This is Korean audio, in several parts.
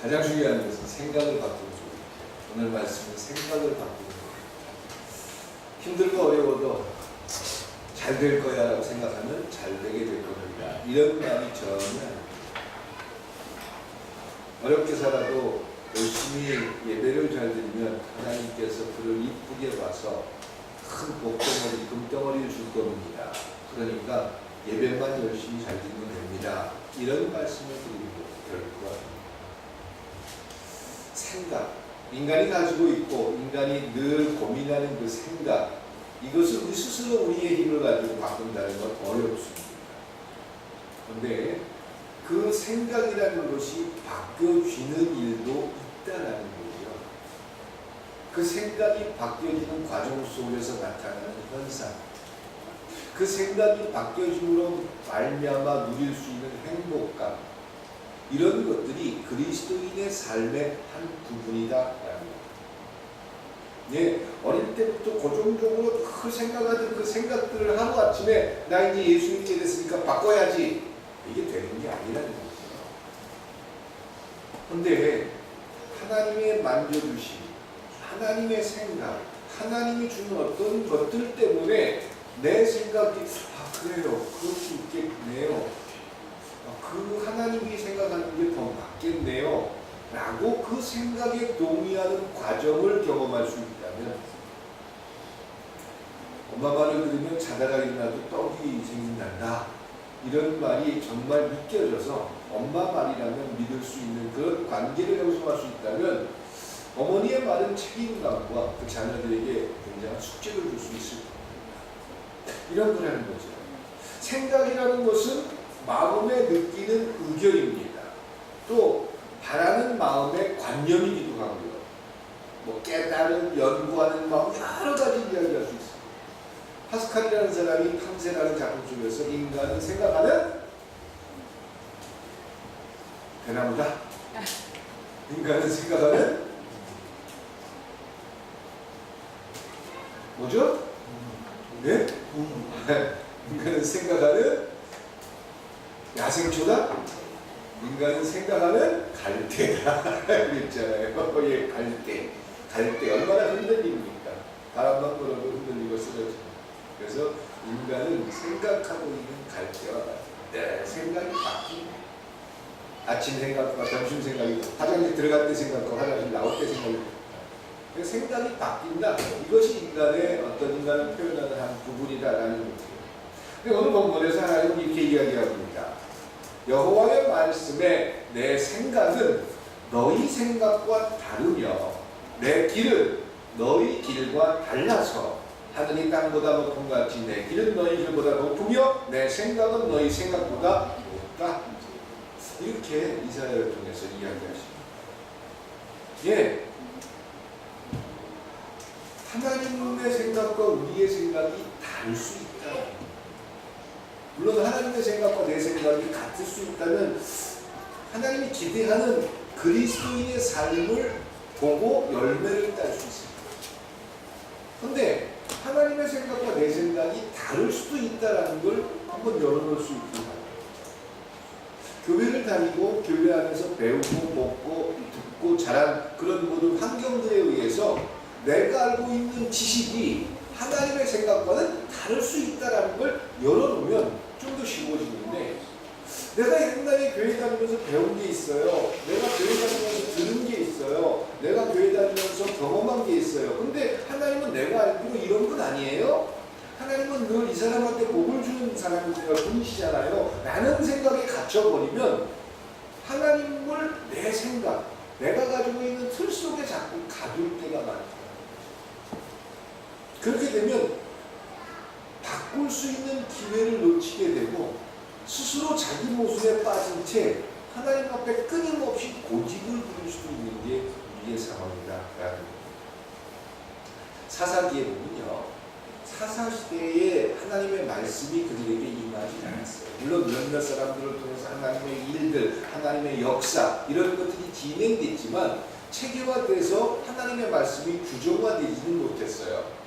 가장 중요한 것은 생각을 바꾸는 거예요. 오늘 말씀은 생각을 바꾸는 거예요. 힘들고 어려워도 잘 될 거야 라고 생각하면 잘 되게 될 겁니다. 이런 말이 전혀 어렵게 살아도 열심히 예배를 잘 드리면 하나님께서 그를 이쁘게 봐서 큰 복덩어리, 금덩어리를 줄 겁니다. 그러니까 예배만 열심히 잘 드리면 됩니다. 이런 말씀을 드리고 결코 생각, 인간이 가지고 있고 인간이 늘 고민하는 그 생각, 이것을 우리 스스로 우리의 힘을 가지고 바꾼다는 건 어렵습니다. 그런데 그 생각이라는 것이 바뀌어지는 일도 있다라는 거죠. 그 생각이 바뀌어지는 과정 속에서 나타나는 현상, 그 생각이 바뀌어짐으로 말미암아 누릴 수 있는 행복감, 이런 것들이 그리스도인의 삶의 한 부분이다라는 거예요. 예, 어릴 때부터 고정적으로 그 생각하던 그 생각들을 하루아침에 나 이제 예수 믿게 됐으니까 바꿔야지, 이게 되는 게 아니라는 거죠. 그런데 하나님의 만져주심, 하나님의 생각, 하나님이 주는 어떤 것들 때문에 내 생각이 그래요, 그럴 수 있겠네요, 그 하나님이 생각하는 게 더 맞겠네요 라고 그 생각에 동의하는 과정을 경험할 수 있다면, 엄마 말을 들으면 자다가 일어나도 떡이 생긴단다, 이런 말이 정말 믿겨져서 엄마 말이라면 믿을 수 있는 그런 관계를 형성할 수 있다면 어머니의 말은 책임감과 그 자녀들에게 굉장한 숙제를 줄 수 있을 겁니다. 이런 거라는 거죠. 생각이라는 것은 마음에 느끼는 의견입니다. 또 바라는 마음의 관념이기도 하고요. 뭐 깨달은, 연구하는 마음, 여러 가지 이야기할 수 있습니다. 파스칼이라는 사람이 탐세라는 작품 속에서 인간은 생각하는 대나무다. 인간은 생각하는 뭐죠? 네? 인간은 생각하는 야생초다? 인간은 생각하는 갈대다. 그랬잖아요. 예, 갈대. 갈대. 얼마나 흔들립니까? 바람만 불어도 흔들리고 쓰러집니다. 그래서 인간은 생각하고 있는 갈대와 같아요. 네, 생각이 바뀝니다. 아침 생각과 점심 생각이, 화장실 들어갈 때 생각과 화장실 나올 때 생각이, 생각이 바뀐다. 이것이 인간의 어떤 인간을 표현하는 한 부분이다라는 거예요. 오늘 본문에서 하나님 이렇게 이야기합니다. 여호와의 말씀에 내 생각은 너희 생각과 다르며 내 길은 너희 길과 달라서 하늘이 땅보다 높은 같이 내 길은 너희 길보다 높으며 내 생각은 너희 생각보다 높다. 이렇게 이사야를 통해서 이야기하십니다. 예, 하나님의 생각과 우리의 생각이 다를 수 있다. 물론 하나님의 생각과 내 생각이 같을 수 있다면 하나님이 기대하는 그리스도인의 삶을 보고 열매를 딸 수 있습니다. 그런데 하나님의 생각과 내 생각이 다를 수도 있다는 걸 한번 열어놓을 수 있기 바랍니다. 교회를 다니고 교회 안에서 배우고 먹고 듣고 자란 그런 모든 환경들에 의해서 내가 알고 있는 지식이 하나님의 생각과는 다를 수 있다는 걸 열어놓으면 좀 더 쉬워지는데, 내가 옛날에 교회 다니면서 배운 게 있어요. 내가 교회 다니면서 들은 게 있어요. 내가 교회 다니면서 경험한 게 있어요. 근데 하나님은 내가 알기로 이런 분 아니에요? 하나님은 늘 이 사람한테 복을 주는 분이시잖아요. 라는 생각에 갇혀버리면 하나님을 내 생각, 내가 가지고 있는 틀 속에 자꾸 가둘 때가 많아요. 그렇게 되면 바꿀 수 있는 기회를 놓치게 되고 스스로 자기 모순에 빠진 채 하나님 앞에 끊임없이 고집을 부릴 수도 있는 게 우리의 상황이다라는 겁니다. 사사기에 보면요, 사사시대에 하나님의 말씀이 그들에게 임하지 않았어요. 물론 몇몇 사람들을 통해서 하나님의 일들, 하나님의 역사 이런 것들이 진행됐지만 체계화돼서 하나님의 말씀이 규정화되지는 못했어요.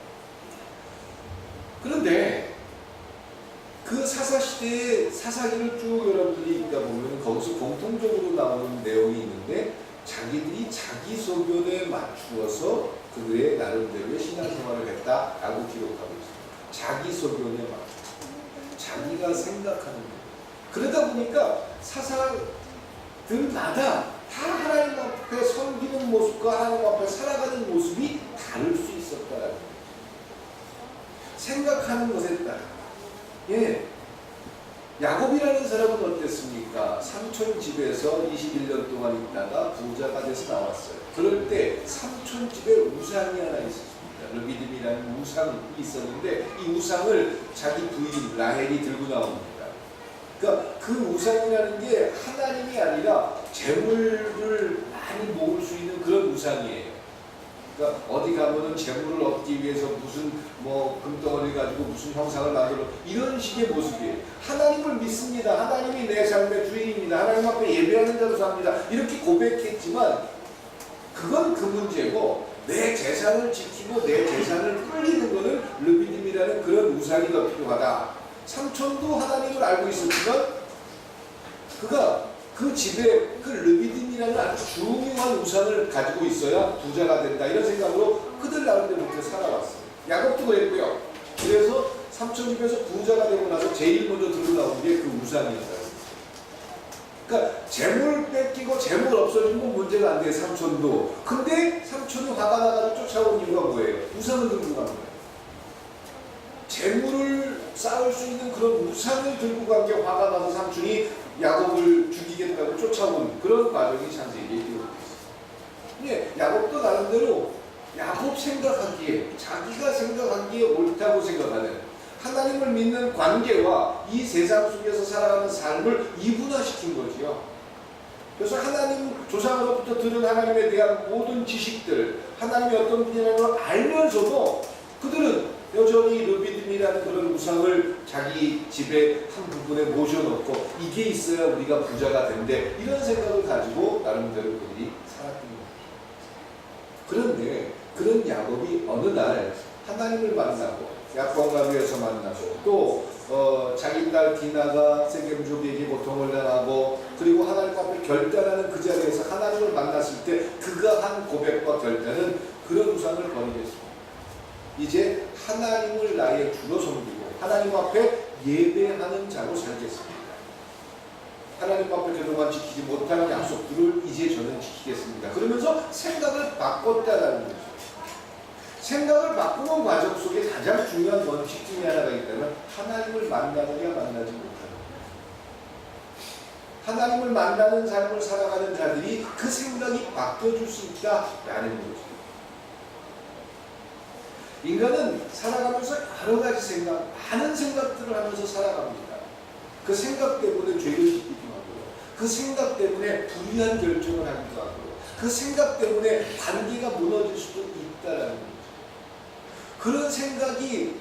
그런데 그 사사시대의 사사기를 쭉 여러분들이 읽다 보면 거기서 공통적으로 나오는 내용이 있는데, 자기들이 자기 소견에 맞추어서 그들의 나름대로의 신앙생활을 했다라고 기록하고 있습니다. 자기 소견에 맞추어 자기가 생각하는 것. 그러다 보니까 사사들마다 다 하나님 앞에 섬기는 모습과 하나님 앞에 살아가는 모습이 다를 수 있었다라는 거예요. 생각하는 것에 따라. 예. 야곱이라는 사람은 어땠습니까? 삼촌 집에서 21년 동안 있다가 부자가 돼서 나왔어요. 그럴 때 삼촌 집에 우상이 하나 있었습니다. 르비딤이라는 우상이 있었는데 이 우상을 자기 부인 라헬이 들고 나옵니다. 그러니까 그 우상이라는 게 하나님이 아니라 재물을 많이 모을 수 있는 그런 우상이에요. 그러니까 어디 가면은 재물을 얻기 위해서 무슨 뭐 금덩어리 가지고 무슨 형상을 만들어 이런 식의 모습이에요. 하나님을 믿습니다. 하나님이 내 삶의 주인입니다. 하나님 앞에 예배하는 자로 삽니다. 이렇게 고백했지만 그건 그 문제고 내 재산을 지키고 내 재산을 끌리는 것은 르비딤이라는 그런 우상이 더 필요하다. 삼촌도 하나님을 알고 있었지만 그가 그 집에 그 르비딤이라는 아주 중요한 우상을 가지고 있어야 부자가 된다 이런 생각으로 그들 나름대로 그렇게 살아왔어요. 야곱도 그랬고요. 그래서 삼촌 집에서 부자가 되고 나서 제일 먼저 들고 나온 게 그 우상이었어요. 그러니까 재물 뺏기고 재물 없어지는 건 문제가 안 돼 삼촌도. 근데 삼촌이 화가 나가지고 쫓아온 이유가 뭐예요? 우상을 들고 간 거예요. 재물을 쌓을 수 있는 그런 우상을 들고 간 게 화가 나서 삼촌이 야곱을 죽이겠다고 쫓아온 그런 과정이 창세기에 기록되어 있습니다. 예, 야곱도 나름대로 야곱 생각하기에 자기가 생각하기에 옳다고 생각하는 하나님을 믿는 관계와 이 세상 속에서 살아가는 삶을 이분화시킨 거지요. 그래서 하나님 조상으로부터 들은 하나님에 대한 모든 지식들, 하나님이 어떤 분이라는 걸 알면서도 그들은 여전히 르비딤이라는 그런 우상을 자기 집의 한 부분에 모셔놓고 이게 있어야 우리가 부자가 된대 이런 생각을 가지고 나름대로 그들이 살았던 겁니다. 그런데 그런 야곱이 어느 날 하나님을 만나고 약혼가루에서 만나고 또 자기 딸 디나가 세겜족에게 고통을 당하고 그리고 하나님 앞에 결단하는 그 자리에서 하나님을 만났을 때 그가 한 고백과 결단은 그런 우상을 버리겠습니다. 이제 하나님을 나의 주로 섬기고 하나님 앞에 예배하는 자로 살겠습니다. 하나님 앞에 그동안 지키지 못하는 약속들을 이제 저는 지키겠습니다. 그러면서 생각을 바꿨다는 거죠. 생각을 바꾸는 과정 속에 가장 중요한 원칙 중에 하나가 있다면 하나님을 만나느냐 만나지 못하느냐. 하나님을 만나는 삶을 살아가는 자들이 그 생각이 바뀌어줄 수 있다라는 거죠. 인간은 살아가면서 여러 가지 생각, 많은 생각들을 하면서 살아갑니다. 그 생각 때문에 죄를 짓기도 하고요. 그 생각 때문에 불의한 결정을 하기도 하고요. 그 생각 때문에 관계가 무너질 수도 있다라는 거죠. 그런 생각이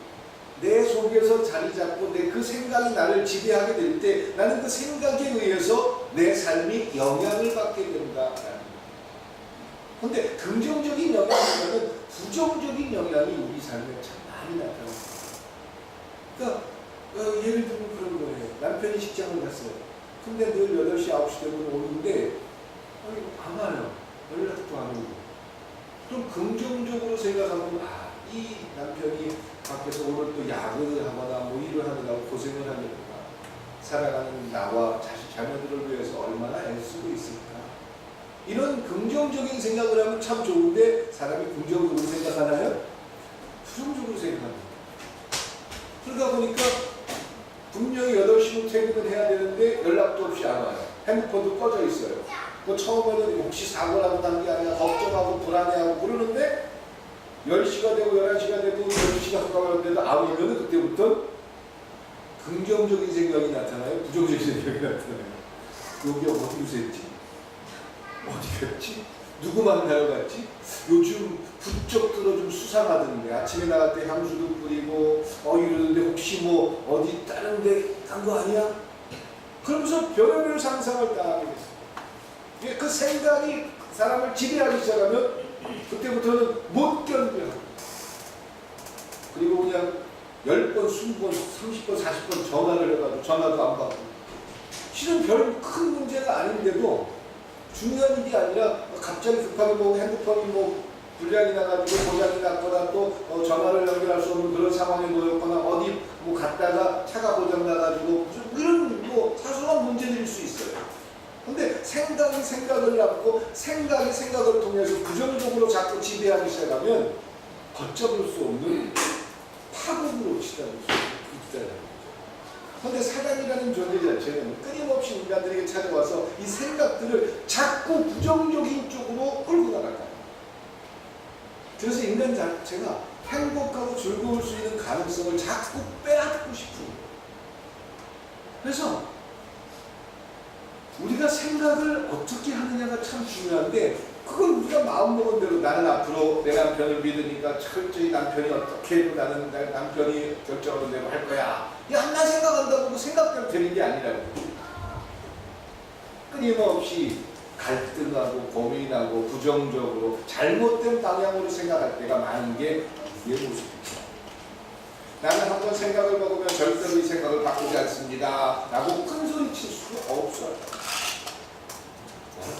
내 속에서 자리 잡고 그 생각이 나를 지배하게 될 때 나는 그 생각에 의해서 내 삶이 영향을 받게 된다라는 거죠. 그런데 긍정적인 영향보다는 부정적인 영향이 우리 삶에 참 많이 나타납니다. 그러니까 예를 들면 그런 거예요. 남편이 직장을 갔어요. 근데 늘 8시, 9시 되면 오는데 안 와요. 연락도 안 오고. 좀 긍정적으로 생각하면 이 남편이 밖에서 오늘 또 야근을 하거나 뭐 일을 하느라고 고생을 하니까 살아가는 나와 자녀들을 위해서 얼마나 애쓰고 있을까. 이런 긍정적인 생각을 하면 참 좋은데 사람이 긍정적으로 생각하나요? 부정적으로 생각합니다. 그러다 보니까 분명히 8시면 퇴근을 해야 되는데 연락도 없이 안 와요. 핸드폰도 꺼져 있어요. 그 처음에는 혹시 사고라도 난 게 아니라 걱정하고 불안해하고 그러는데 10시가 되고 11시가 되고 12시가 가까워졌는데도 안 오면 그때부터 긍정적인 생각이 나타나요? 부정적인 생각이 나타나요? 여기 어디로 샜지? 어디 갔지? 누구 만나러 갔지? 요즘 부쩍들어 좀 수상하던데 아침에 나갈 때 향수도 뿌리고 이러는데 혹시 뭐 어디 다른 데 간 거 아니야? 그러면서 별의별 상상을 다 하게 됐어요. 그 생각이 사람을 지배하기 시작하면 그때부터는 못 견뎌요. 그리고 그냥 10번, 20번, 30번, 40번 전화를 해가지고 전화도 안 받고 실은 별 큰 문제가 아닌데도 중요한 일이 아니라 갑자기 급하게 뭐 핸드폰이 뭐 불량이 나가지고 고장이 났거나 또 전화를 연결할 수 없는 그런 상황에 놓였거나 어디 뭐 갔다가 차가 고장 나가지고 이런 뭐 사소한 문제들일 수 있어요. 근데 생각이 생각을 낳고 생각이 생각을 통해서 부정적으로 자꾸 지배하기 시작하면 걷잡을 수 없는 파국으로 치닫을 수 있다는 거죠. 그런데 사단이라는 존재 자체는 끊임없이 인간들에게 찾아와서 이 생각들을 자꾸 부정적인 쪽으로 끌고 나갈까요? 그래서 인간 자체가 행복하고 즐거울 수 있는 가능성을 자꾸 빼앗고 싶은 거예요. 그래서 우리가 생각을 어떻게 하느냐가 참 중요한데 그걸 우리가 마음먹은 대로 나는 앞으로 내 남편을 믿으니까 철저히 남편이 어떻게 해도 나는 남편이 결정하는 대로 할 거야. 이 하나 생각한다고 그 생각대로 되는 게 아니라고. 끊임없이 갈등하고 고민하고 부정적으로 잘못된 방향으로 생각할 때가 많은 게 우리의 모습입니다. 나는 한번 생각을 먹으면 절대로 이 생각을 바꾸지 않습니다 라고 큰소리 칠 수가 없어요.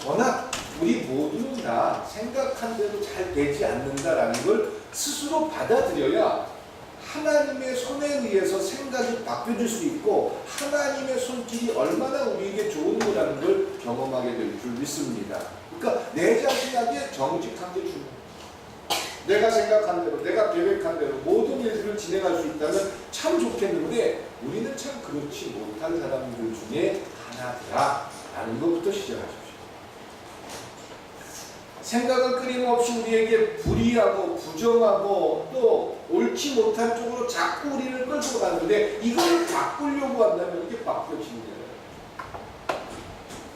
워낙 우리 모두는 다 생각한 대로 잘 되지 않는다라는 걸 스스로 받아들여야 하나님의 손에 의해서 생각이 바뀌어질 수 있고 하나님의 손길이 얼마나 우리에게 좋은 거라는 걸 경험하게 될 줄 믿습니다. 그러니까 내 자신에게 정직한 게 중요해요. 내가 생각한 대로, 내가 계획한 대로 모든 일들을 진행할 수 있다면 참 좋겠는데 우리는 참 그렇지 못한 사람들 중에 하나더라 라는 것부터 시작하십시오. 생각은 끊임없이 우리에게 불의하고 부정하고 또 옳지 못한 쪽으로 자꾸 우리를 끌고 가는데 이걸 바꾸려고 한다면 이게 바뀌어지는 거예요.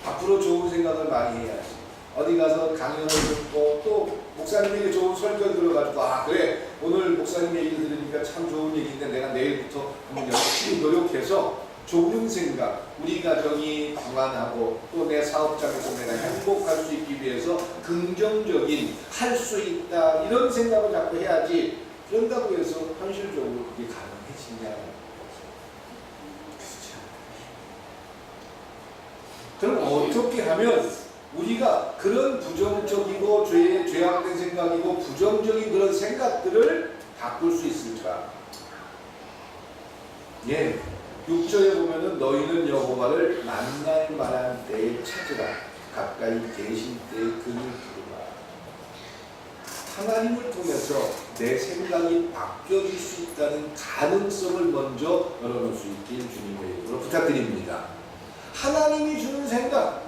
앞으로 좋은 생각을 많이 해야지. 어디 가서 강연을 듣고 또 목사님에게 좋은 설교를 들어가지고 아 그래 오늘 목사님의 얘기 들으니까 참 좋은 얘기인데 내가 내일부터 한번 열심히 노력해서 좋은 생각, 우리 가정이 평안하고 또 내 사업장에서 내가 행복할 수 있기 위해서 긍정적인 할 수 있다 이런 생각을 자꾸 해야지. 그런다고 해서 현실적으로 그게 가능해지냐? 그럼 어떻게 하면 우리가 그런 부정적이고 죄악된 생각이고 부정적인 그런 생각들을 바꿀 수 있을까? 예, 6절에 보면은 너희는 여호와를 만날 만한 때에 찾으라. 가까이 계신 때에 그를 부르라. 하나님을 통해서 내 생각이 바뀌어질 수 있다는 가능성을 먼저 열어놓을 수 있길 주님의 이름으로 부탁드립니다. 하나님이 주는 생각,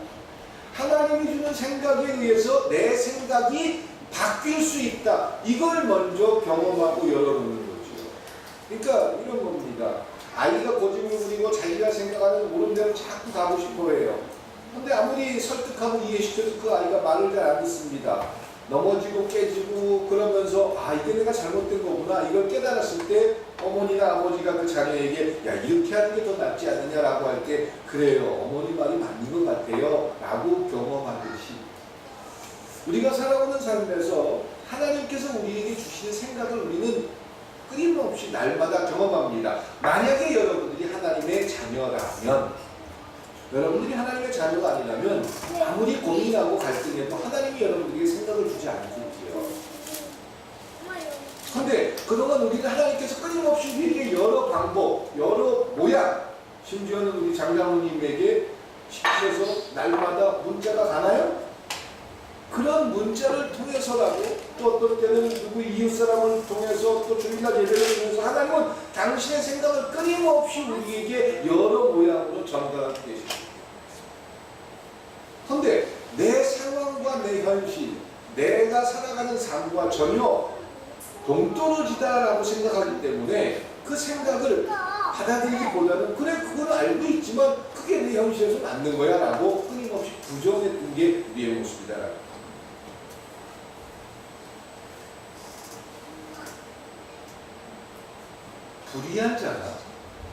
하나님이 주는 생각에 의해서 내 생각이 바뀔 수 있다. 이걸 먼저 경험하고 열어놓는 거죠. 그러니까 이런 겁니다. 아이가 고집을 부리고 자기가 생각하는 옳은 대로 자꾸 가고 싶어 해요. 근데 아무리 설득하고 이해시켜도 그 아이가 말을 잘 안 듣습니다. 넘어지고 깨지고 그러면서 아 이게 내가 잘못된 거구나 이걸 깨달았을 때 어머니나 아버지가 그 자녀에게 야 이렇게 하는 게 더 낫지 않느냐라고 할 때 그래요 어머니 말이 맞는 것 같아요 라고 경험하듯이 우리가 살아오는 삶에서 하나님께서 우리에게 주시는 생각을 우리는 끊임없이 날마다 경험합니다. 만약에 여러분들이 하나님의 자녀라면 여러분들이 하나님의 자녀가 아니라면 아무리 고민하고 갈등해도 하나님이 여러분들에게 생각을 주지 않겠지요. 그런데 그동안 우리는 하나님께서 끊임없이 우리에게 여러 방법, 여러 모양 심지어는 우리 장장모님에게 시켜서 날마다 문자가 가나요? 그런 문자를 통해서라도 또 어떤 때는 누구 이웃사람을 통해서 또 주일날 예배를 통해서 하나님은 당신의 생각을 끊임없이 우리에게 여러 모양으로 전달하고 계십니다. 그런데 내 상황과 내 현실, 내가 살아가는 삶과 전혀 동떨어지다라고 생각하기 때문에 그 생각을 받아들이기보다는 그래 그걸 알고 있지만 그게 내 현실에서 맞는 거야 라고 끊임없이 부정했던 게 우리의 모습이다. 불의한 자가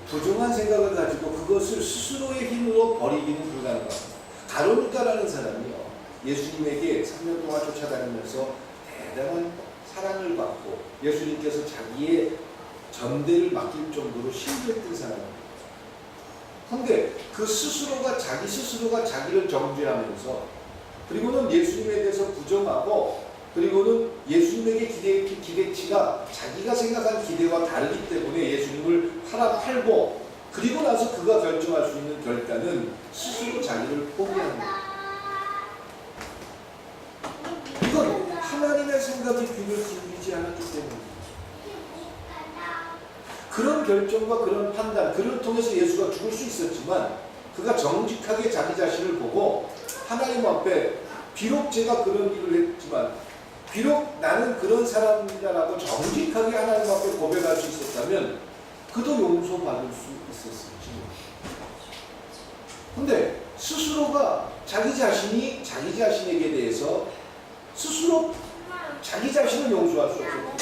부정한 생각을 가지고 그것을 스스로의 힘으로 버리기는 불가능합니다. 가론유다라는 사람이요 예수님에게 3년 동안 쫓아다니면서 대단한 사랑을 받고 예수님께서 자기의 전대를 맡길 정도로 신뢰했던 사람입니다. 그런데 그 스스로가 자기 스스로가 자기를 정죄하면서 그리고는 예수님에 대해서 부정하고, 그리고는 예수님에게 기대치가 자기가 생각한 기대와 다르기 때문에 예수님을 팔고, 그리고 나서 그가 결정할 수 있는 결단은 스스로 자기를 포기합니다. 이건 하나님의 생각이 귀를 기울이지 않았기 때문입니다. 그런 결정과 그런 판단, 그를 통해서 예수가 죽을 수 있었지만 그가 정직하게 자기 자신을 보고 하나님 앞에 비록 제가 그런 일을 했지만, 비록 나는 그런 사람이다라고 정직하게 하나님 앞에 고백할 수 있었다면 그도 용서받을 수 있었을지. 근데 스스로가 자기 자신에게 대해서 스스로 자기 자신을 용서할 수 없었고,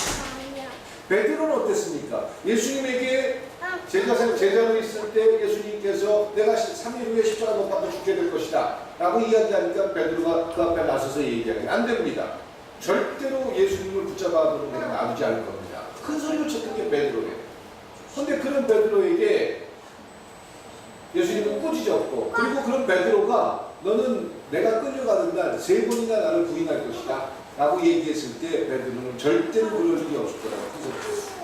베드로는 어땠습니까? 예수님에게 제자로 있을 때 예수님께서 내가 3일 후에 십자가 못 박아 죽게 될 것이다 라고 이야기하니까 베드로가 그 앞에 나서서 얘기하기 안 됩니다. 절대로 예수님을 붙잡아도 내가 놔두지 않을 겁니다. 큰 소리를 쳤던 게 베드로예요. 그런데 그런 베드로에게 예수님은 꾸짖었고, 그리고 그런 베드로가 너는 내가 끌려가는 날 3번이나 나를 부인할 것이다 라고 얘기했을 때 베드로는 절대로 그럴 일이 없을 거라고 했었어요.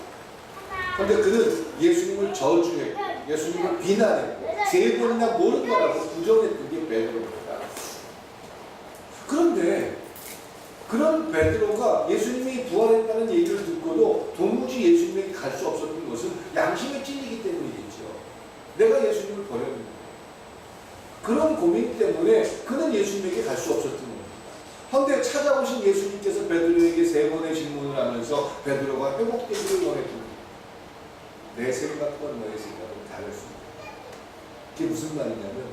그런데 그는 예수님을 저주했고 예수님을 비난했고 3번이나 모른 거라고 부정했던 게 베드로입니다. 그런데 그런 베드로가 예수님이 부활했다는 얘기를 듣고도 도무지 예수님에게 갈 수 없었던 것은 양심에 찔리기 때문이겠죠. 내가 예수님을 버렸는데. 그런 고민 때문에 그는 예수님에게 갈 수 없었던 겁니다. 그런데 찾아오신 예수님께서 베드로에게 3번의 질문을 하면서 베드로가 회복되기를 원했습니다. 내 생각과 너의 생각은 다르습니다. 이게 무슨 말이냐면,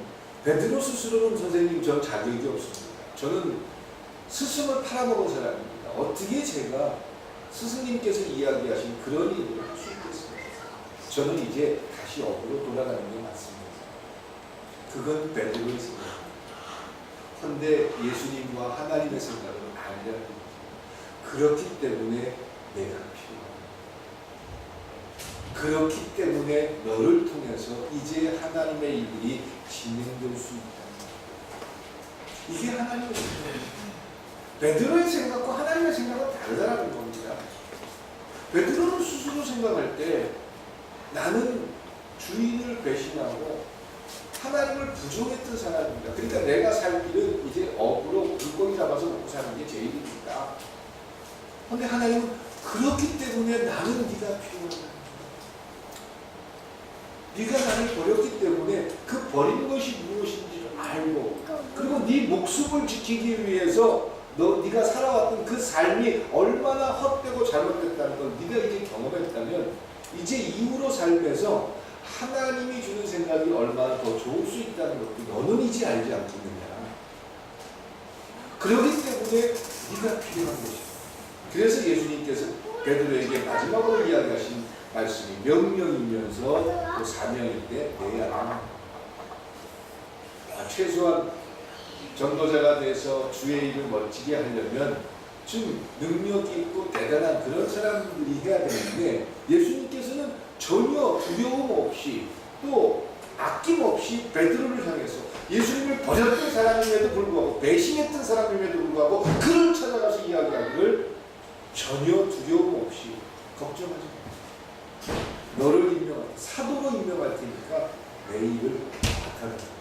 베드로 스스로는 선생님 전 자격이 없습니다. 저는 스승을 팔아먹은 사람입니다. 어떻게 제가 스승님께서 이야기하신 그런 일을 할 수 있겠습니까? 저는 이제 다시 업으로 돌아가는 게 맞습니다. 그건 베드로의 생각입니다. 그런데 예수님과 하나님의 생각은 아니라는 겁니다. 그렇기 때문에 내가 필요합니다. 그렇기 때문에 너를 통해서 이제 하나님의 일들이 진행될 수 있다. 이게 하나님의 생각입니다. 베드로의 생각과 하나님의 생각은 다르다는 겁니다. 베드로는 스스로 생각할 때 나는 주인을 배신하고 하나님을 부정했던 사람입니다. 그러니까 내가 살 길은 이제 업으로 물고기 잡아서 먹고 사는 게 제일입니다. 그런데 하나님은 그렇기 때문에 나는 네가 필요하다. 네가 나를 버렸기 때문에 그 버린 것이 무엇인지를 알고, 그리고 네 목숨을 지키기 위해서 네가 살아왔던 그 삶이 얼마나 헛되고 잘못됐다는 걸 네가 이제 경험했다면 이제 이후로 삶에서 하나님이 주는 생각이 얼마나 더 좋을 수 있다는 것도 너는 이제 알지 않겠느냐. 그렇기 때문에 네가 필요한 것이다. 그래서 예수님께서 베드로에게 마지막으로 이야기하신 말씀이 명령이면서 또 사명일 때 내야 합니다. 최소한 전도자가 돼서 주의 일을 멋지게 하려면 좀 능력이 있고 대단한 그런 사람들이 해야 되는데, 예수님께서는 전혀 두려움 없이 또 아낌없이 베드로를 향해서 예수님을 버렸던 사람임에도 불구하고, 배신했던 사람임에도 불구하고 그를 찾아가서 이야기하기를 전혀 두려움 없이 걱정하지 마. 너를 사도로 임명할 테니까 내 일을 부탁하라.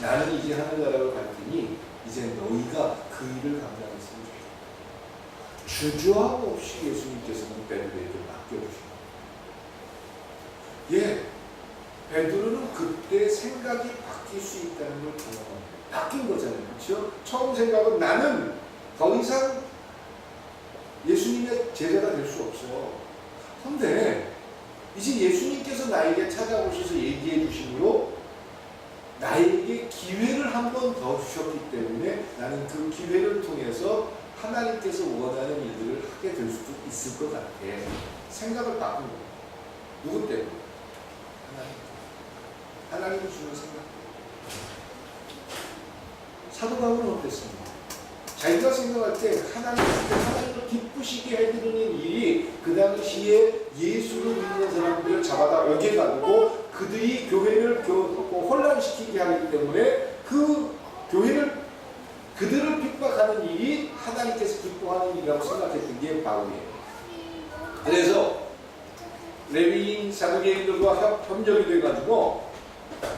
나는 이제 하늘나라로 갈 테니 이제 너희가 그 일을 감당했으면 좋겠다. 주저함 없이 예수님께서는 베드로에게 맡겨주십니다. 베드로는 그때 생각이 바뀔 수 있다는 걸 경험합니다. 바뀐 거잖아요. 그렇죠? 처음 생각은 나는 더 이상 예수님의 제자가 될 수 없어. 그런데 이제 예수님께서 나에게 찾아오셔서 얘기해 주심으로 나에게 기회를 한 번 더 주셨기 때문에 나는 그 기회를 통해서 하나님께서 원하는 일들을 하게 될 수도 있을 것 같아. 생각을 바꾼 거예요. 누구 때문에? 하나님이 주는 생각. 사도 바울은 어땠습니까? 자기가 생각할 때 하나님을 기쁘시게 해드리는 일이 그 당시에 예수를 믿는 사람들을 잡아다 오게 가지고 그들이 교회를 혼란시키게 하기 때문에 그 교회를 그들을 핍박하는 일이 하나님께서 기뻐하는 일이라고 생각했던 게 바울이에요. 그래서 레위인 사두개인들과 협력이 돼가지고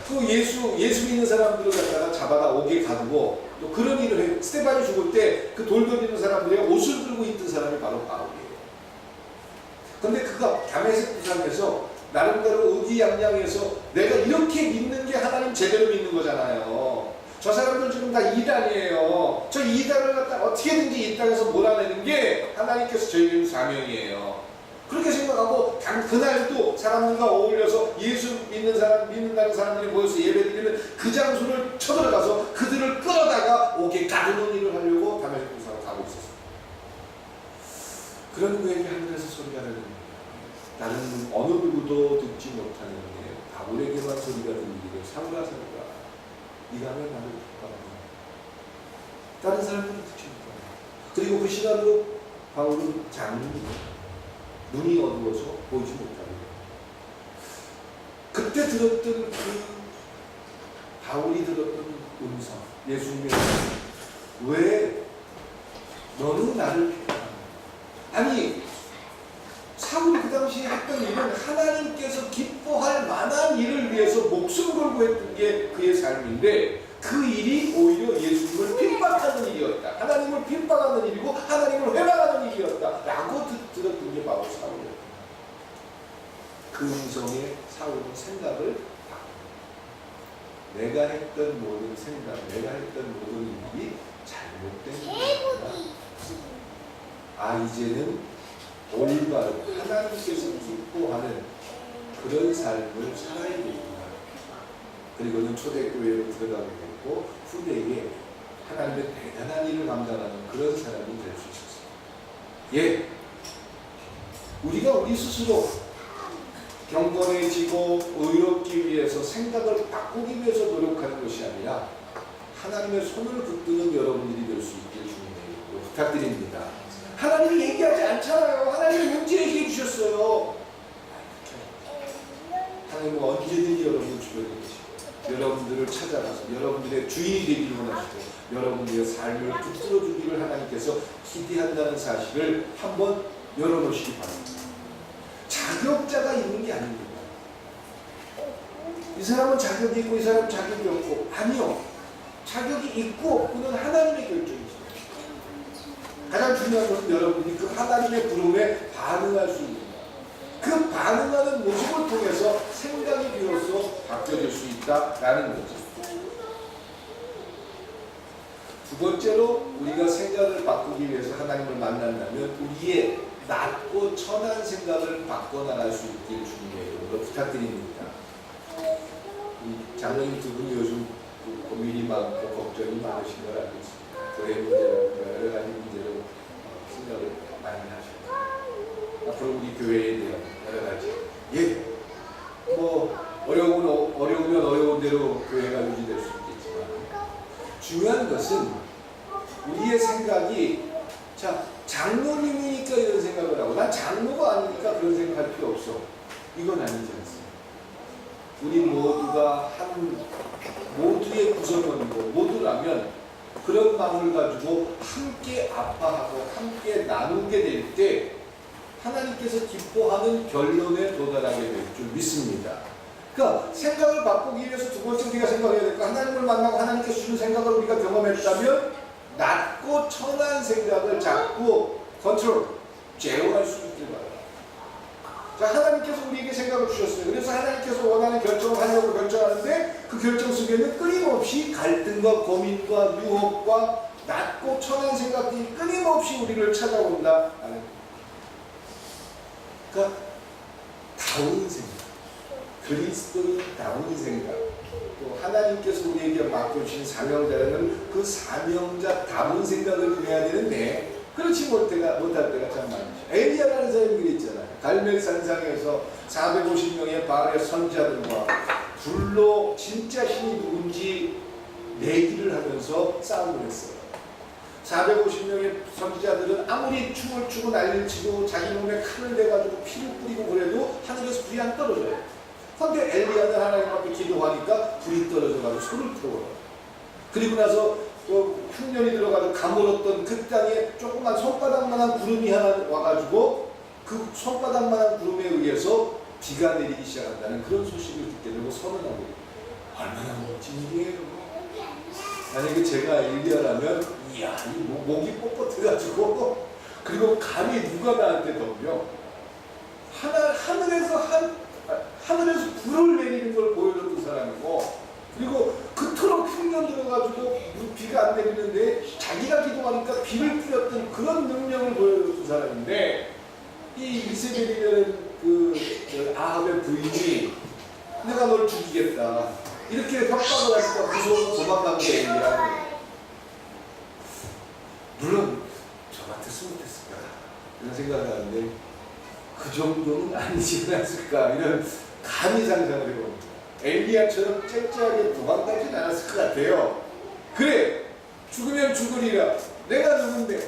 그 예수 믿는 사람들을 갖다가 잡아다 옥에 가두고 또 그런 일을 해요. 스테반이 죽을 때 그 돌 던지는 사람들의 옷을 들고 있던 사람이 바로 바울이에요. 근데 그가 다메섹 부상에서 나름대로 의기양양해서 내가 이렇게 믿는 게 하나님 제대로 믿는 거잖아요. 저 사람들 지금 다 이단이에요. 저 이단을 갖다 어떻게든지 이 땅에서 몰아내는 게 하나님께서 저희에게 사명이에요. 그렇게 생각하고 그날도 사람들과 어울려서 예수 믿는다는 사람들이 모여서 예배드리는 그 장소를 쳐들어가서 그들을 끌어다가 옥에 가두는 일을 하려고 다메섹 부상을 가고 있었어요. 그런 그에게 하늘에서 소리가 들립니다. 나는 어느 누구도 듣지 못하는 바울에게만 소리가 들리기를 사울아 네가 왜 나를 핍박하냐. 다른 사람들은 듣지 못하냐. 그리고 그 시간으로 바울은 눈이 어두워서 보이지 못하는 그때 들었던 그 바울이 들었던 음성, 예수님의 왜 너는 나를 핍박하냐. 아니 사울이 그 당시에 했던 일은 하나님께서 기뻐할 만한 일을 위해서 목숨 걸고 했던 게 그의 삶인데 그 일이 오히려 예수님을 핍박하는 일이었다. 하나님을 핍박하는 일이고 하나님을 회방하는 일이었다 라고 들었던 게 바로 사울이었다. 그 음성에 사울은 생각을 바꾼다. 내가 했던 모든 생각, 내가 했던 모든 일이 잘못된 일이다. 이제는 올바른 하나님께서 기뻐하는 그런 삶을 살아야 되구나. 그리고는 초대교회로 들어가게 됐고 후대에 하나님의 대단한 일을 감당하는 그런 사람이 될 수 있었어요. 예, 우리가 우리 스스로 경건해지고 의롭기 위해서 생각을 바꾸기 위해서 노력하는 것이 아니라 하나님의 손을 붙드는 여러분들이 될 수 있길 주님의 부탁드립니다. 하나님이 얘기하지 않잖아요. 하나님이 문제 얘기해 주셨어요. 하나님은 언제든지 여러분을 주변에 계시고 여러분들을 찾아가서 여러분들의 주인이 되기를 원하시고 여러분들의 삶을 붙들어 주기를 하나님께서 기대한다는 사실을 한번 열어놓으시기 바랍니다. 자격자가 있는 게 아닙니다. 이 사람은 자격이 있고 이 사람은 자격이 없고 아니요. 자격이 있고 없고는 하나님의 결정이죠. 가장 중요한 것은 여러분이 그 하나님의 부름에 반응할 수 있는 그 반응하는 모습을 통해서 생각이 비로소 바뀌어질 수 있다라는 거죠. 두 번째로 우리가 생각을 바꾸기 위해서 하나님을 만난다면 우리의 낮고 천한 생각을 바꿔나갈 수 있기를 주님의 이름으로 부탁드립니다. 장로님 두 분이 요즘 고민이 많고 걱정이 많으신 걸 알고 있습니다. 교회 문제로 여러 가지 문제로 생각을 많이 하시고 앞으로 우리 교회에 대한 여러 가지 어려우면 어려운 대로 교회가 유지될 수 있겠지만 중요한 것은 우리의 생각이 장로님이니까 이런 생각을 하고 난 장로가 아니니까 그런 생각할 필요 없어. 이건 아니지 않습니까? 우리 모두가 모두의 구성원이고 모두라면 그런 마음을 가지고 함께 아파하고 함께 나누게 될 때 하나님께서 기뻐하는 결론에 도달하게 될 줄 믿습니다. 그러니까 생각을 바꾸기 위해서 두 번째 우리가 생각해야 될 거 하나님을 만나고 하나님께서 주는 생각을 우리가 경험했다면 낮고 천한 생각을 자꾸 제어할 수 있길 바랍니다. 하나님께서 우리에게 생각을 주셨어요. 그래서 하나님께서 원하는 결정을 하려고 결정하는데 그 결정 속에는 끊임없이 갈등과 고민과 유혹과 낮고 천한 생각들이 끊임없이 우리를 찾아온다. 그러니까 다운 생각, 그리스도인다운 생각, 또 하나님께서 우리에게 맡겨주신 사명자라는 그 사명자다운 생각을 해야 되는데 그렇지 못할 때가 참 많죠. 엘리야라는 사람이 그랬잖아요. 갈멜 산상에서 450명의 바알의 선지자들과 불로 진짜 신이 누군지 내기를 하면서 싸움을 했어요. 450명의 선지자들은 아무리 춤을 추고 난리를 치고 자기 몸에 칼을 대가지고 피를 뿌리고 그래도 하늘에서 불이 안 떨어져요. 그런데 엘리야는 하나님 앞에 기도하니까 불이 떨어져가지고 손을 풀어요. 그리고 나서 흉년이 들어가서 가물었던 그 땅에 조그만 손바닥만한 구름이 하나 와가지고 그 손바닥만한 구름에 의해서 비가 내리기 시작한다는 그런 소식을 듣게 되고 선언하고 얼마나 멋진 일이에요. 만약에 제가 엘리야라면 이야 이 목이 뻣뻣해가지고 그리고 감히 누가 나한테 덤벼 하늘에서 불을 내리는 걸 보여줬던 사람이고 그리고 그토록 흉년 들어가지고 비가 안 내리는데 자기가 기도하니까 비를 뿌렸던 그런 능력을 보여줬던 사람인데 이 이세벨이라는 그 아합의 부인이 내가 널 죽이겠다 이렇게 협박을 하니까 무서워서 도망간 게 엘리야. 물론 저 같았으면 어땠을까 이런 생각을 하는데 그 정도는 아니지 않았을까 이런 감히 상상을 해봅니다. 엘리야처럼 쨍쨍하게 도망가진 않았을 것 같아요. 그래 죽으면 죽으리라. 내가 누군데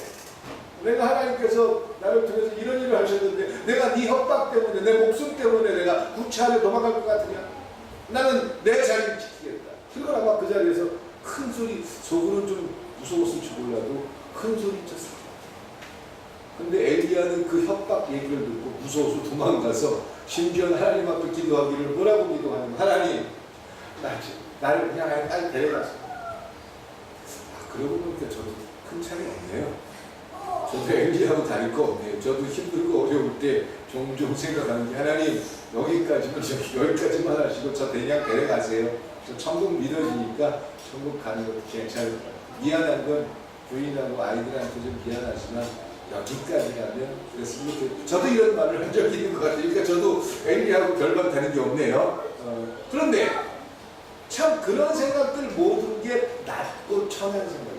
내가 하나님께서 나를 통해서 이런 일을 하셨는데 내가 네 협박 때문에 내 목숨 때문에 내가 구차하게 도망갈 것 같으냐. 나는 내 자리를 지키겠다. 그리고 아마 그 자리에서 큰 소리 속으로는 좀 무서웠을지 몰라도 큰 소리 쳤을 거야. 근데 엘리야는 그 협박 얘기를 듣고 무서워서 도망가서 심지어 하나님 앞에 기도하기를 뭐라고 기도하냐면 하나님 나를 그냥 빨리 데려가서 그러고 보니까 저도 큰 차이 없네요. 저도 엘리야하고 다를 거 없네요. 저도 힘들고 어려울 때 종종 생각하는 게 하나님 여기까지만 하시고 저 그냥 데려가세요. 저 천국 믿어지니까 천국 가는 것도 괜찮을 것 같아요. 미안한 건 부인하고 아이들한테 좀 미안하지만 여기까지라면 그랬으면 좋겠어요. 저도 이런 말을 한 적이 있는 것 같아요. 그러니까 저도 엘리야하고 별반 다른 게 없네요. 그런데 참 그런 생각들 모든 게 낮고 천한 생각이에요.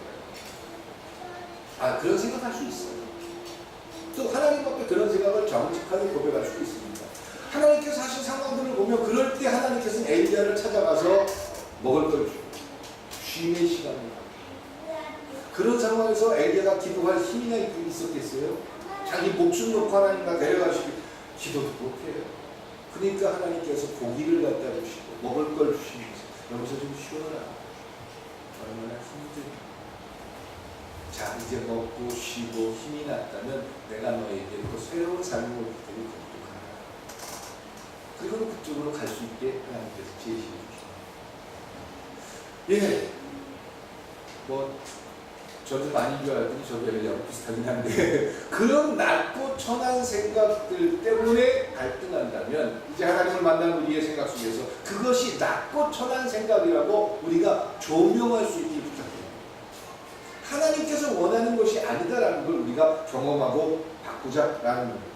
그런 생각할 수 있어요. 또 하나님 앞에 그런 생각을 정직하게 고백할 수 있습니다. 하나님께서 하신 상황들을 보면 그럴 때 하나님께서는 엘리야를 찾아가서 먹을 걸 주고 쉼의 시간을 그런 상황에서 엘리야가 기도할 힘이나 있었겠어요? 자기 목숨 놓고 하나님과 데려가시고 기도도 못해요. 그러니까 하나님께서 고기를 갖다 주시고 먹을 걸 주시면서 여기서 좀 쉬어라. 얼마나 힘들어. 자 이제 먹고 쉬고 힘이 났다면 내가 너에게 또 새로운 삶을 드릴 거니까 그리고 그쪽으로 갈 수 있게 하나님께서 제시해 주십니다. 예, 뭐 저도 많이 좋아하더니 저도 엘리야하고 비슷하긴 한데 그런 낮고 천한 생각들 때문에 갈등한다면 이제 하나님을 만난 우리의 생각 속에서 그것이 낮고 천한 생각이라고 우리가 조명할 수 있게 부탁해요. 하나님께서 원하는 것이 아니다라는 걸 우리가 경험하고 바꾸자라는 거예요.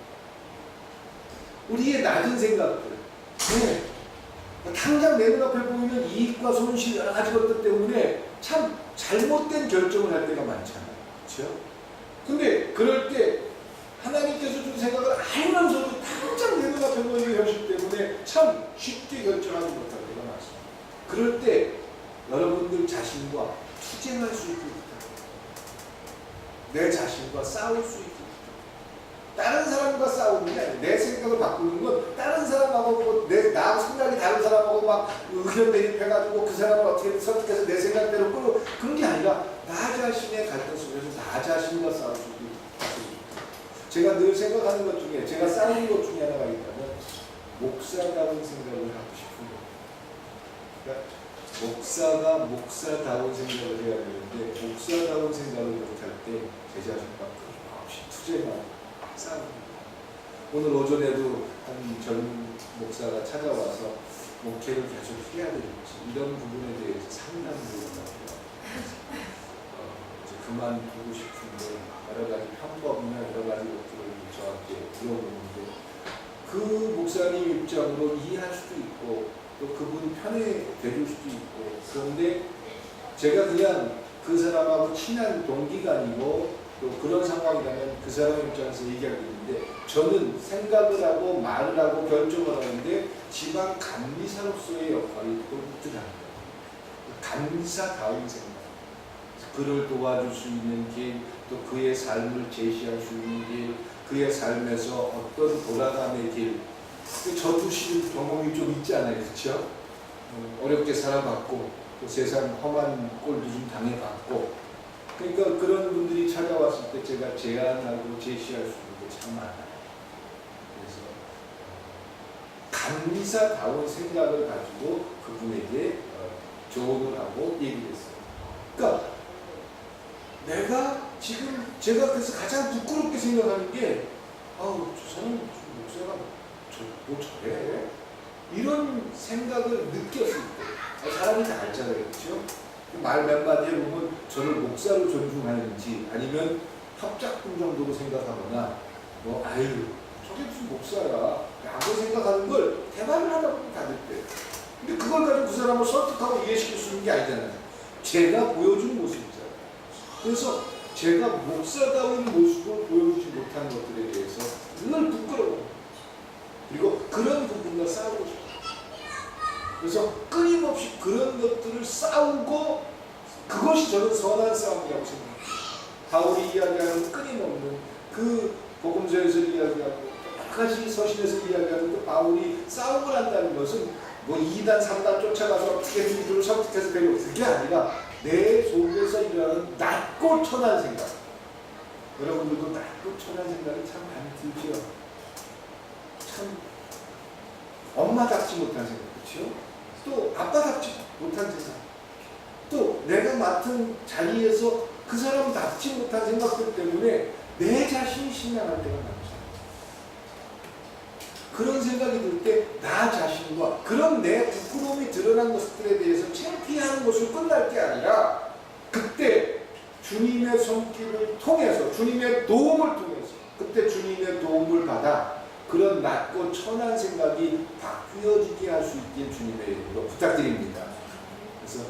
우리의 낮은 생각들, 당장 내 눈앞에 보이는 이익과 손실 여러 가지 것들 때문에 참 잘못된 결정을 할 때가 많잖아요. 그렇죠? 근데 그럴 때 하나님께서 준 생각을 알면서도 당장 내 눈앞에 보이는 현실 때문에 참 쉽게 결정하지 못할 때가 많습니다. 그럴 때 여러분들 자신과 투쟁할 수 있게 내 자신과 싸울 수 있게 다른 사람과 싸우는 게 아니에요. 내 생각을 바꾸는 건 다른 사람하고 나 생각이 다른 사람하고 막 의견 대립해가지고 그 사람을 어떻게 설득해서 내 생각대로 끌고 그런 게 아니라 나 자신의 갈등 속에서 나 자신과 싸울 수 있게 제가 늘 생각하는 것 중에 제가 싸우는 것 중에 하나가 있다면 목사다운 생각을 하고 싶은 거예요. 그러니까 목사가 목사다운 생각을 해야 되는데 목사다운 생각을 못할 때 제 자신과 끊임없이 투쟁하고 싸웁니다. 오늘 오전에도 한 젊은 목사가 찾아와서 목회를 계속 해야 되는지 이런 부분에 대해서 상담을 해봤고요. 이제 그만두고 싶은데 여러 가지 편법이나 여러 가지 것들을 저한테 물어보는데 그 목사님 입장으로 이해할 수도 있고 또 그분 편에 대줄 수도 있고 그런데 제가 그냥 그 사람하고 친한 동기가 아니고 또 그런 상황이라면 그 사람 입장에서 얘기하겠는데 저는 생각을 하고 말을 하고 결정을 하는데 지방 감리사로서의 역할이 또 있더라고요. 감리사다운 생각 그를 도와줄 수 있는 길 또 그의 삶을 제시할 수 있는 길 그의 삶에서 어떤 돌아감의 길 저도 실 경험이 좀 있잖아요. 그렇죠? 어렵게 살아봤고 또 세상 험한 꼴도 좀 당해봤고, 그러니까 그런 분들이 찾아왔을 때 제가 제안하고 제시할 수 있는 게 참 많아요. 그래서 감리사다운 생각을 가지고 그분에게 조언을 하고 얘기를 했어요. 그러니까 내가 지금 제가 그래서 가장 부끄럽게 생각하는 게 아우 저 사람 목사가 뭐 저래? 이런 생각을 느꼈을 때 사람이 다 알잖아요. 그렇죠? 말 몇 마디 해보면 저를 목사로 존중하는지 아니면 협작품 정도로 생각하거나 뭐 아유 저게 무슨 목사야 라고 생각하는 걸 대화를 하다 보면 다들 때 근데 그걸 가지고 그 사람을 설득하고 이해시킬 수 있는 게 아니잖아요. 제가 보여준 모습이잖아요. 그래서 제가 목사다운 모습을 보여주지 못한 것들에 대해서 늘 부끄러워. 그리고 그런 부분과 싸우고 싶어요. 그래서 끊임없이 그런 것들을 싸우고 그것이 저는 선한 싸움이라고 생각합니다. 바울이 이야기하는 끊임없는 그 복음서에서 이야기하고 여러 가지 서신에서 이야기하는 그 바울이 싸움을 한다는 것은 뭐 2단, 3단 쫓아가서 어떻게 누구를 설득해서 배우고 그게 아니라 내 속에서 일어나는 낮고 천한 생각. 여러분들도 낮고 천한 생각이 참 많이 들죠. 참 엄마답지 못한 생각, 그렇죠? 또 아빠답지 못한 생각, 또 내가 맡은 자리에서 그 사람답지 못한 생각들 때문에 내 자신이 신앙할 때가 많죠. 그런 생각이 들 때 나 자신과 그런 내 부끄러움이 드러난 것들에 대해서 창피한 것으로 끝날 게 아니라 그때 주님의 손길을 통해서 주님의 도움을 통해서 그때 주님의 도움을 받아 그런 낮고 천한 생각이 바뀌어지게 할 수 있게 주님의 이름으로 부탁드립니다. 그래서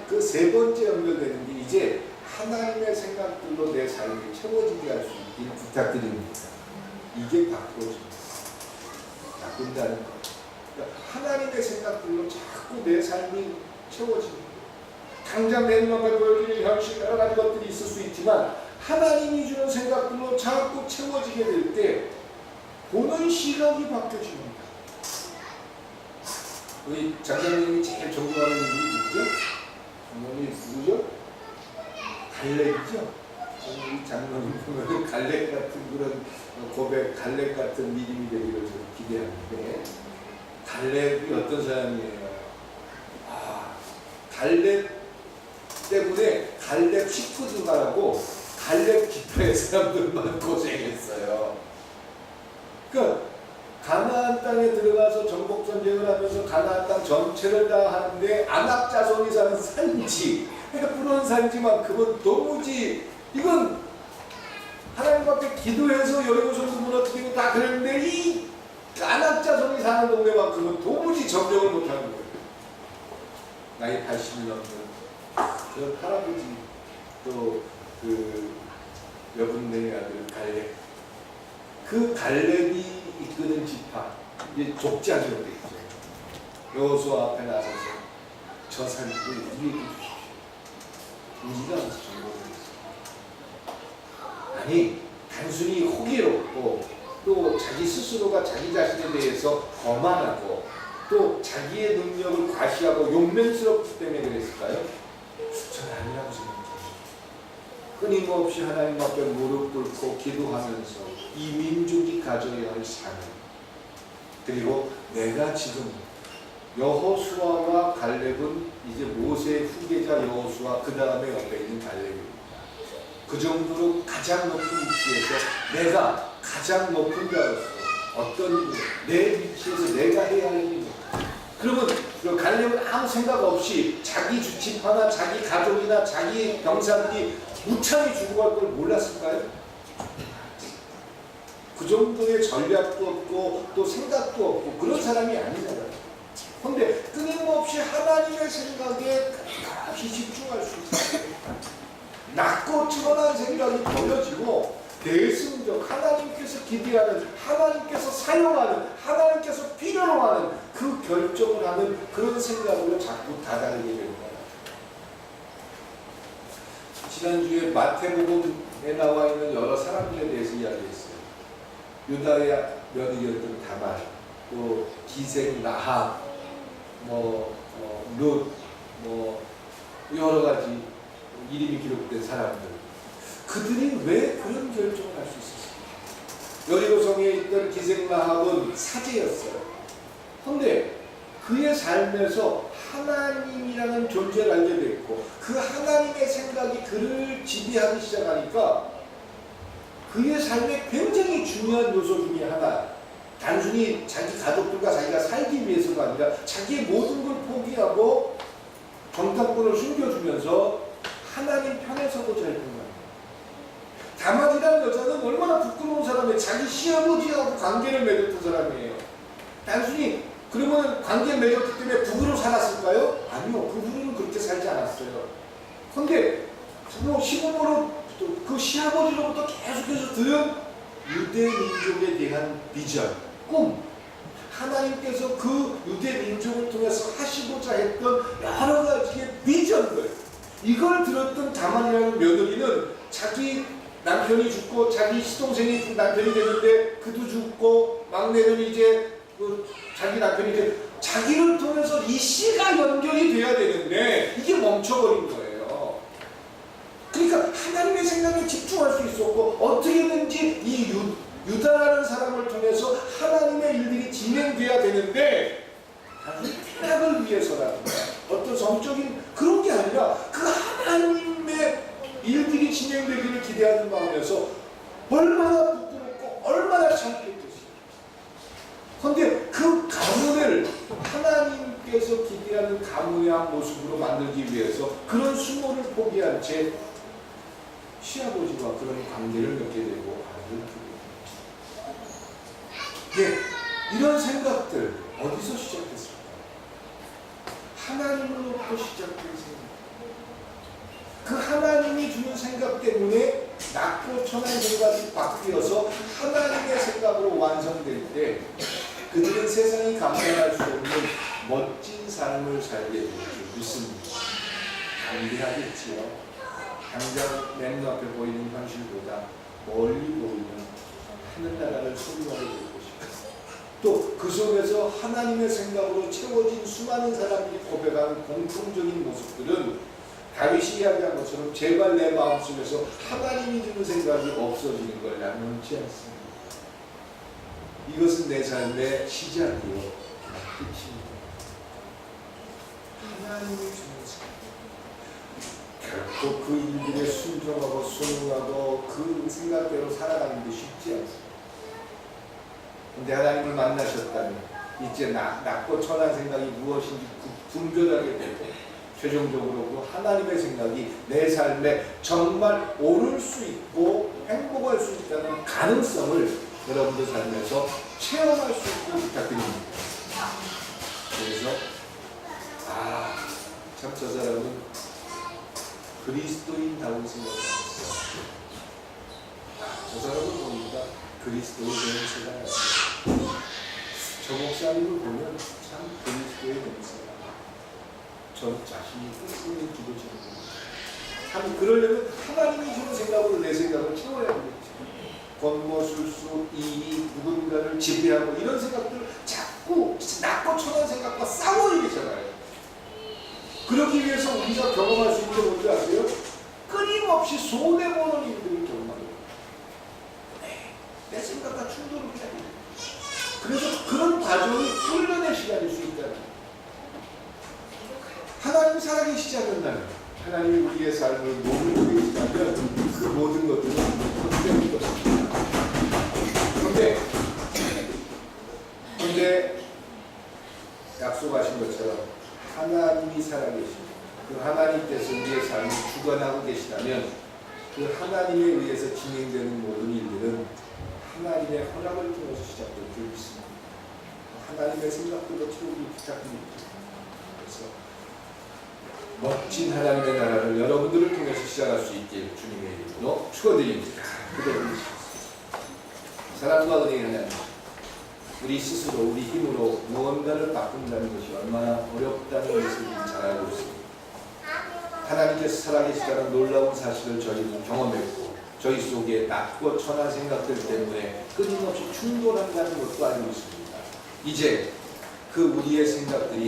그 세 번째 연결되는 게 이제 하나님의 생각들로 내 삶이 채워지게 할 수 있길 부탁드립니다. 이게 바꿔집니다. 바꾼다는 것. 그러니까 하나님의 생각들로 자꾸 내 삶이 채워집니다. 당장 내 눈앞에 보여지는 현실 여러 가지 것들이 있을 수 있지만 하나님이 주는 생각들로 자꾸 채워지게 될 때 보는 시각이 바뀌어집니다. 우리 장장님이 제일 존경하는 분이 누구죠? 장모님 누구죠? 갈렙이죠? 우리 장모님 보면 갈렙 같은 그런 고백, 갈렙 같은 믿음이 되기를 저는 기대하는데 갈렙이 어떤 사람이에요? 갈렙 때문에 갈렙 식구들하고 갈렙 기파의 사람들만 고생했어요. 그러니까 가나안 땅에 들어가서 정복 전쟁을 하면서 가나안 땅 전체를 다 하는데 아낙 자손이 사는 산지, 그러니까 푸른 산지만큼은 도무지 이건 하나님 앞에 기도해서 여리고성도 무너뜨리고 다 그랬는데 이 아낙 자손이 사는 동네만큼은 도무지 점령을 못하는 거예요. 나이 80이 넘는 저 할아버지 또 그 여분네 아들 갈렙, 그 갈렙이 이끄는 지파 이제 족장으로 되어 있죠. 여호수아 앞에 나서서 저 산을 우리에게 주십시오. 우리가 무슨 정보를 했어? 아니 단순히 호기롭고 또 자기 스스로가 자기 자신에 대해서 거만하고 또 자기의 능력을 과시하고 용맹스럽기 때문에 그랬을까요? 저는 아니라고 생각합니다. 끊임없이 하나님 앞에 무릎 꿇고 기도하면서 이 민족이 가져야 할 삶, 그리고 내가 지금 여호수아와 갈렙은 이제 모세의 후계자 여호수아 그 다음에 옆에 있는 갈렙입니다. 그 정도로 가장 높은 위치에서 내가 가장 높은 자로서 어떤 내 위치에서 내가 해야 할 일이 그러면 갈렙은 아무 생각 없이 자기 주치파나 자기 가족이나 자기 병사들이 무참히 죽어갈 걸 몰랐을까요? 그 정도의 전략도 없고 또 생각도 없고 그런 사람이 아니잖아요. 그런데 끊임없이 하나님의 생각에 끝없이 집중할 수 있어요. 낮고 천한 생각이 버려지고 대승적 하나님께서 기대하는 하나님께서 사용하는 하나님께서 필요로 하는 그 결정을 하는 그런 생각으로 자꾸 다다르게 되는 거예요. 지난주에 마태복음에 나와 있는 여러 사람들에 대해서 이야기했어요. 유다의 며느리였던 다말, 또 기생 라합, 룻, 뭐 여러 가지 이름이 기록된 사람들, 그들이 왜 그런 결정을 할 수 있었을까? 여리고성에 있던 기생라합은 사제였어요. 그런데 그의 삶에서 하나님이라는 존재를 알게 됐고 그 하나님의 생각이 그를 지배하기 시작하니까 그의 삶에 굉장히 중요한 요소 중에 하나, 단순히 자기 가족들과 자기가 살기 위해서가 아니라 자기의 모든 걸 포기하고 정탐꾼을 숨겨주면서 하나님 편에 서고자 했던 거예요. 다말이라는 여자는 얼마나 부끄러운 사람이에요. 자기 시아버지하고 관계를 맺었던 사람이에요. 단순히 그러면 관계를 맺었기 때문에 부부로 살았을까요? 아니요. 그 부부는 그렇게 살지 않았어요. 그런데 시부모로 그 시아버지로부터 계속해서 들은 유대 민족에 대한 비전, 꿈, 하나님께서 그 유대 민족을 통해서 하시고자 했던 여러 가지의 비전들, 이걸 들었던 다말이라는 며느리는 자기 남편이 죽고 자기 시동생이 남편이 되는데 그도 죽고 막내는 이제 자기 남편이 이제 자기를 통해서 이 씨가 연결이 돼야 되는데 이게 멈춰버린 거예요. 그러니까 하나님의 생각에 집중할 수 있었고 어떻게든지 이 유다라는 사람을 통해서 하나님의 일들이 진행돼야 되는데 단순히 쾌락을 위해서라든가 어떤 성적인 그런 게 아니라 그 하나님의 일들이 진행되기를 기대하는 마음에서 얼마나 부끄럽고 얼마나 창피했겠어요. 그런데 그 가문을 하나님께서 기대하는 가문의 한 모습으로 만들기 위해서 그런 수모를 포기한 채 시아버지와 그런 관계를 맺게 되고 아이를 두게 됩니다. 이런 생각들 어디서 시작했을까? 하나님으로부터 시작된 생각. 그 하나님이 주는 생각 때문에 낮고 천한 생각이 바뀌어서 하나님의 생각으로 완성될 때 그들은 세상이 감당할 수 없는 멋진 삶을 살게 될 줄 믿습니다. 감사하겠지요. 당장 맨앞에 보이는 현실보다 멀리 보이는 하늘나라를 소유하게 될 것입니다. 또 그 속에서 하나님의 생각으로 채워진 수많은 사람들이 고백하는 공통적인 모습들은 다윗이 이야기한 것처럼 제발 내 마음속에서 하나님이 주는 생각이 없어지는 걸 나는 원치 않습니다. 이것은 내 삶의 시작이요 끝입니다. 하나님이 주는 생각. 결코 그 일들에 순종하고 순응하고 그 생각대로 살아가는 게 쉽지 않습니다. 근데 하나님을 만나셨다면 이제 낮고 천한 생각이 무엇인지 분별하게 되고 최종적으로 그 하나님의 생각이 내 삶에 정말 오를 수 있고 행복할 수 있다는 가능성을 여러분들 삶에서 체험할 수 있도록 부탁드립니다. 그래서 참 저 사람은 그리스도인다운 생각을 했어요. 저 사람을 보니까 그리스도의 냄새가 났어요. 저 목사님을 보면 참 그리스도의 냄새가 저 자신이 꿈꾸는 기도 제목입니다. 참 그러려면 하나님이 주는 생각으로 내 생각을 채워야 되겠죠. 권모술수, 이익, 누군가를 지배하고 이런 생각들 자꾸 낮고 천한 생각과 싸워야 되잖아요. 그러기 위해서 우리가 경험할 수 있는 게 뭔지 아세요? 끊임없이 손해보는 일들을 경험합니다. 내 생각과 충돌을 해야 돼요. 그래서 그런 과정이 훈련의 시간일 수 있다는 거예요. 하나님 살아계시지 않는다면, 하나님이 우리의 삶을 몸을 계시다면 그 모든 것들은 헛되는 것입니다. 그런데 약속하신 것처럼 하나님이 살아계시고 그 하나님께서 우리의 삶을 주관하고 계시다면 그 하나님에 의해서 진행되는 모든 일들은 하나님의 허락을 통해서 시작될 줄 믿습니다. 하나님의 생각들로 채우기 부탁드립니다. 그래서 멋진 하나님의 나라를 여러분들을 통해서 시작할 수 있게 주님의 이름으로 축원드립니다. 기도드리겠습니다. 사랑과 은혜의 하나님, 우리 스스로 우리 힘으로 무언가를 바꾼다는 것이 얼마나 어렵다는 것을 잘 알고 있습니다. 하나님께서 살아계시다는 놀라운 사실을 저희는 경험했고 저희 속에 낮고 천한 생각들 때문에 끊임없이 충돌한다는 것도 알고 있습니다. 이제 그 우리의 생각들이